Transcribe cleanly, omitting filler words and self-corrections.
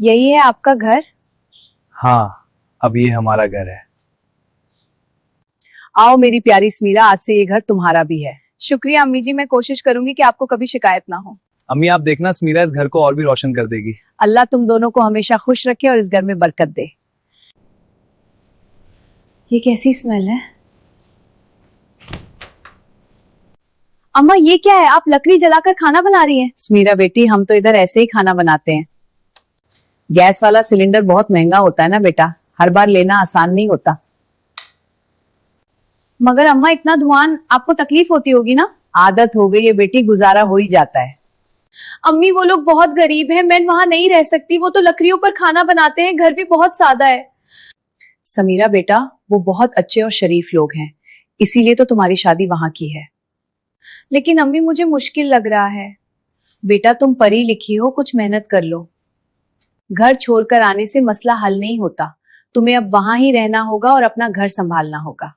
यही है आपका घर? हाँ, अब ये हमारा घर है। आओ मेरी प्यारी स्मीरा, आज से ये घर तुम्हारा भी है। शुक्रिया अम्मी जी, मैं कोशिश करूंगी कि आपको कभी शिकायत ना हो। अम्मी आप देखना, स्मीरा इस घर को और भी रोशन कर देगी। अल्लाह तुम दोनों को हमेशा खुश रखे और इस घर में बरकत दे। ये कैसी स्मेल है? अम्मा ये क्या है? आप लकड़ी जलाकर खाना बना रही हैं? स्मीरा बेटी, हम तो इधर ऐसे ही खाना बनाते हैं। गैस वाला सिलेंडर बहुत महंगा होता है ना बेटा, हर बार लेना आसान नहीं होता। मगर अम्मा इतना धुआं, आपको तकलीफ होती होगी ना? आदत हो गई है बेटी, गुजारा हो ही जाता है। अम्मी वो लोग बहुत गरीब हैं, मैं वहां नहीं रह सकती। वो तो लकड़ियों पर खाना बनाते हैं, घर भी बहुत सादा है। समीरा बेटा, वो बहुत अच्छे और शरीफ लोग हैं, इसीलिए तो तुम्हारी शादी वहां की है। लेकिन अम्मी मुझे मुश्किल लग रहा है। बेटा तुम पढ़ी लिखी हो, कुछ मेहनत कर लो। घर छोड़कर आने से मसला हल नहीं होता। तुम्हें अब वहां ही रहना होगा और अपना घर संभालना होगा।